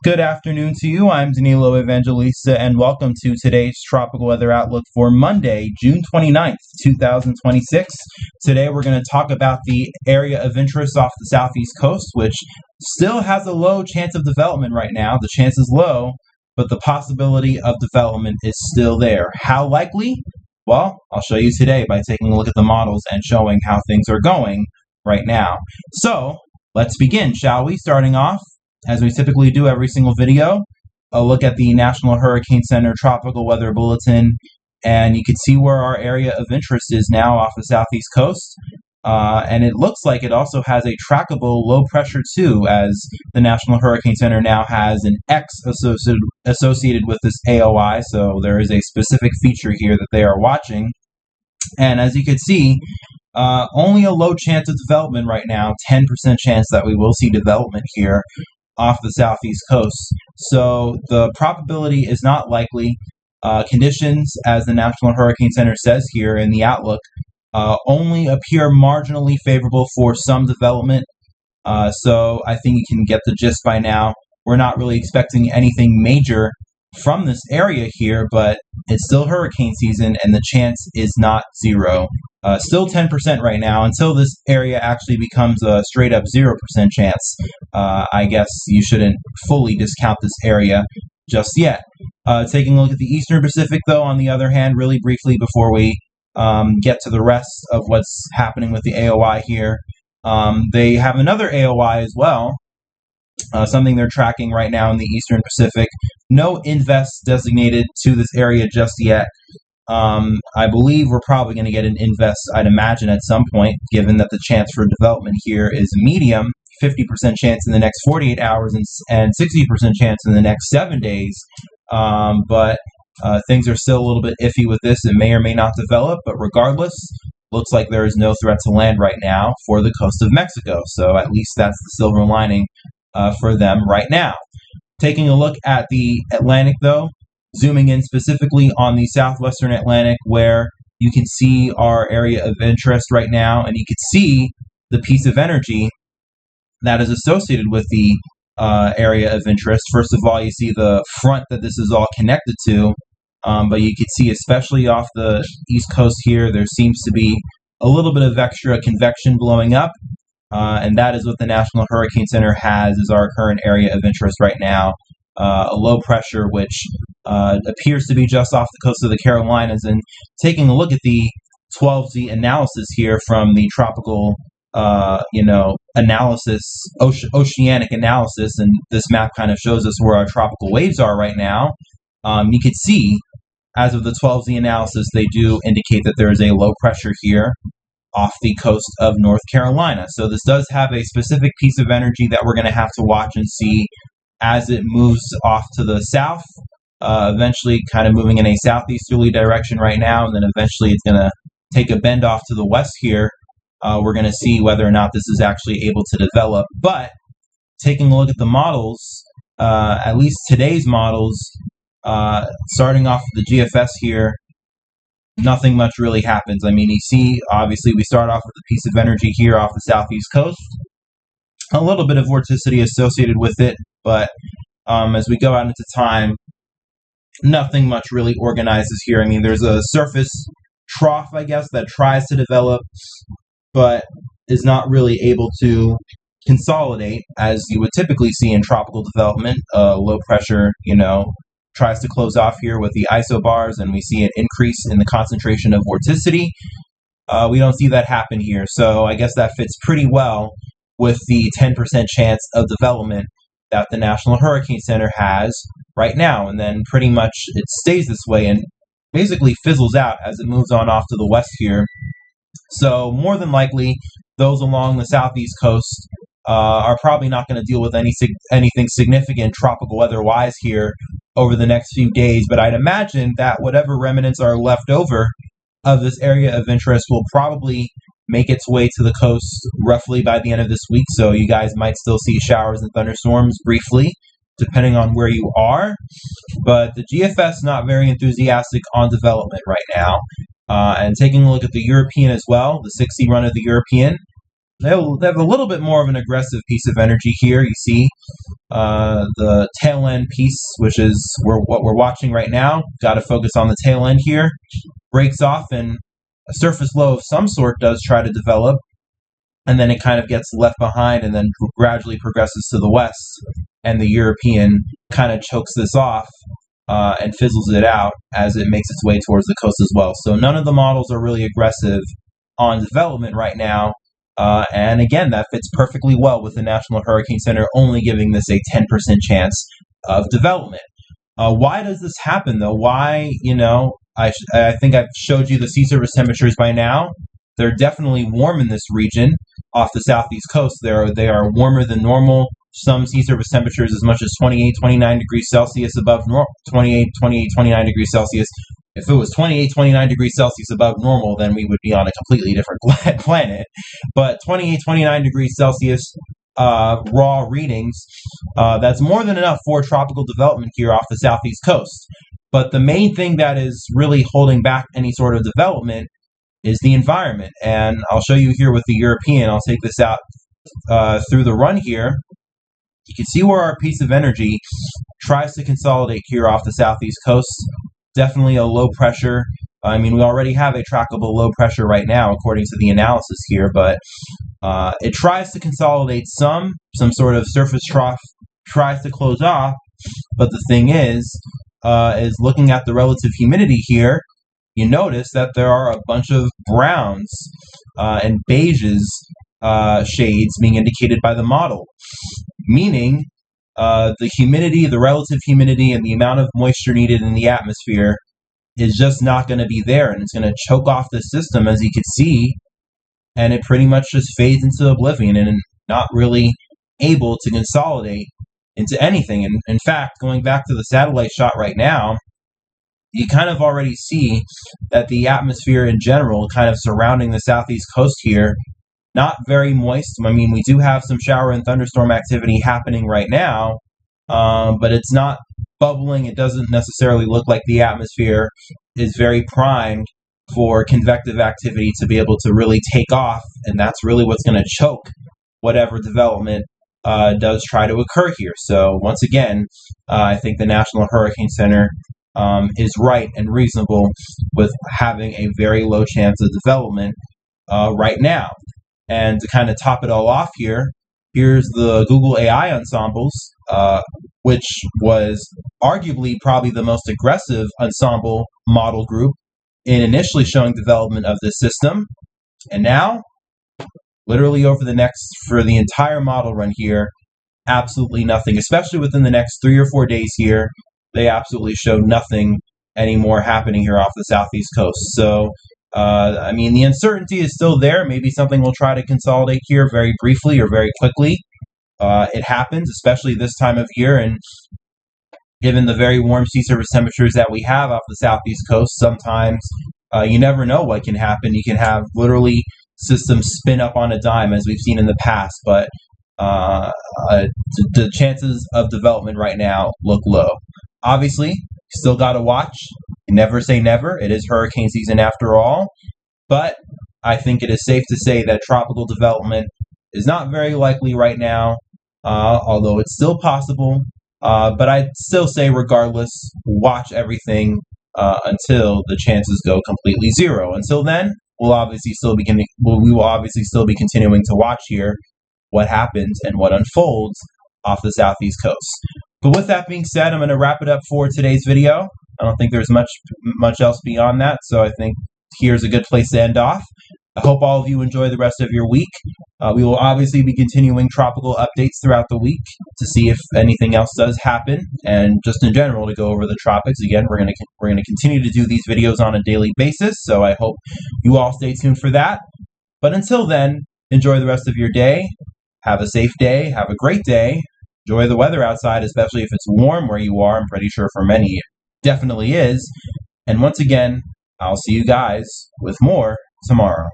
Good afternoon to you. I'm Danilo Evangelista, and welcome to today's Tropical Weather Outlook for Monday, June 29th, 2026. Today we're going to talk about the area of interest off the southeast coast, which still has a low chance of development right now. The chance is low, but the possibility of development is still there. How likely? Well, I'll show you today by taking a look at the models and showing how things are going right now. So, let's begin, shall we? Starting off, as we typically do every single video, a look at the National Hurricane Center Tropical Weather Bulletin, and you can see where our area of interest is now off the southeast coast. And it looks like it also has a trackable low pressure too, as the National Hurricane Center now has an X associated with this AOI, so there is a specific feature here that they are watching. And as you can see, only a low chance of development right now, 10% chance that we will see development here off the southeast coast. So the probability is not likely. Conditions, as the National Hurricane Center says here in the outlook, only appear marginally favorable for some development. So I think you can get the gist by now. We're not really expecting anything major from this area here, but it's still hurricane season and the chance is not zero. Still 10% right now until this area actually becomes a straight up 0% chance. I guess you shouldn't fully discount this area just yet. Taking a look at the Eastern Pacific, though, on the other hand, really briefly before we get to the rest of what's happening with the AOI here. They have another AOI as well, something they're tracking right now in the Eastern Pacific. No invest designated to this area just yet. I believe we're probably going to get an invest, I'd imagine, at some point, given that the chance for development here is medium, 50% chance in the next 48 hours and 60% chance in the next 7 days. But things are still a little bit iffy with this. It may or may not develop, but regardless, looks like there is no threat to land right now for the coast of Mexico. So at least that's the silver lining for them right now. Taking a look at the Atlantic, though, zooming in specifically on the southwestern Atlantic, where you can see our area of interest right now, and you can see the piece of energy that is associated with the area of interest. First of all, you see the front that this is all connected to, but you can see, especially off the east coast here, there seems to be a little bit of extra convection blowing up, and that is what the National Hurricane Center has as our current area of interest right now. A low pressure, which appears to be just off the coast of the Carolinas. And taking a look at the 12Z analysis here from the tropical, analysis, oceanic analysis, and this map kind of shows us where our tropical waves are right now. You can see, as of the 12Z analysis, they do indicate that there is a low pressure here off the coast of North Carolina. So this does have a specific piece of energy that we're going to have to watch and see as it moves off to the south, eventually kind of moving in a southeasterly direction right now, and then eventually it's going to take a bend off to the west here. We're going to see whether or not this is actually able to develop. But taking a look at the models, at least today's models, starting off with the GFS here, nothing much really happens. I mean, you see, obviously we start off with a piece of energy here off the southeast coast, a little bit of vorticity associated with it, but as we go out into time, nothing much really organizes here. I mean, there's a surface trough, I guess, that tries to develop, but is not really able to consolidate, as you would typically see in tropical development. Low pressure, tries to close off here with the isobars, and we see an increase in the concentration of vorticity. We don't see that happen here, so I guess that fits pretty well with the 10% chance of development that the National Hurricane Center has right now. And then pretty much it stays this way and basically fizzles out as it moves on off to the west here. So more than likely, those along the southeast coast are probably not going to deal with anything significant tropical weather-wise here over the next few days. But I'd imagine that whatever remnants are left over of this area of interest will probably make its way to the coast roughly by the end of this week. So you guys might still see showers and thunderstorms briefly, depending on where you are. But the GFS not very enthusiastic on development right now. And taking a look at the European as well, the 60 run of the European, they have a little bit more of an aggressive piece of energy here. You see the tail end piece, which is what we're watching right now. Got to focus on the tail end here. Breaks off, and a surface low of some sort does try to develop, and then it kind of gets left behind and then gradually progresses to the west, and the European kind of chokes this off and fizzles it out as it makes its way towards the coast as well. So none of the models are really aggressive on development right now, and again, that fits perfectly well with the National Hurricane Center only giving this a 10% chance of development. Why does this happen, though? Why, I think I've showed you the sea surface temperatures by now. They're definitely warm in this region off the southeast coast. They are warmer than normal. Some sea surface temperatures as much as 28, 29 degrees Celsius above normal. 28, 29 degrees Celsius. If it was 28, 29 degrees Celsius above normal, then we would be on a completely different planet. But 28, 29 degrees Celsius raw readings, that's more than enough for tropical development here off the southeast coast. But the main thing that is really holding back any sort of development is the environment. And I'll show you here with the European. I'll take this out through the run here. You can see where our piece of energy tries to consolidate here off the southeast coast. Definitely a low pressure. I mean, we already have a trackable low pressure right now, according to the analysis here, but it tries to consolidate some sort of surface trough, tries to close off, but the thing is looking at the relative humidity here, you notice that there are a bunch of browns and beiges shades being indicated by the model, meaning the humidity, the relative humidity, and the amount of moisture needed in the atmosphere is just not going to be there, and it's going to choke off the system, as you can see, and it pretty much just fades into oblivion and not really able to consolidate into anything. And in fact, going back to the satellite shot right now, you kind of already see that the atmosphere in general, kind of surrounding the southeast coast here, not very moist. I mean, we do have some shower and thunderstorm activity happening right now, but it's not bubbling. It doesn't necessarily look like the atmosphere is very primed for convective activity to be able to really take off, and that's really what's going to choke whatever development does try to occur here. So once again, I think the National Hurricane Center is right and reasonable with having a very low chance of development right now. And to kind of top it all off here, here's the Google AI ensembles, which was arguably probably the most aggressive ensemble model group in initially showing development of this system. And now, literally for the entire model run here, absolutely nothing, especially within the next 3 or 4 days here, they absolutely show nothing anymore happening here off the southeast coast. So, I mean, the uncertainty is still there. Maybe something will try to consolidate here very briefly or very quickly. It happens, especially this time of year, and given the very warm sea surface temperatures that we have off the southeast coast, sometimes you never know what can happen. You can have literally systems spin up on a dime, as we've seen in the past, but the chances of development right now look low. Obviously, still got to watch. Never say never. It is hurricane season after all, but I think it is safe to say that tropical development is not very likely right now, although it's still possible. But I'd still say, regardless, watch everything until the chances go completely zero. Until then, we will obviously still be continuing to watch here what happens and what unfolds off the southeast coast. But with that being said, I'm going to wrap it up for today's video. I don't think there's much else beyond that, so I think here's a good place to end off. I hope all of you enjoy the rest of your week. We will obviously be continuing tropical updates throughout the week to see if anything else does happen, and just in general to go over the tropics. Again, we're going to continue to do these videos on a daily basis, so I hope you all stay tuned for that. But until then, enjoy the rest of your day. Have a safe day. Have a great day. Enjoy the weather outside, especially if it's warm where you are. I'm pretty sure for many it definitely is. And once again, I'll see you guys with more tomorrow.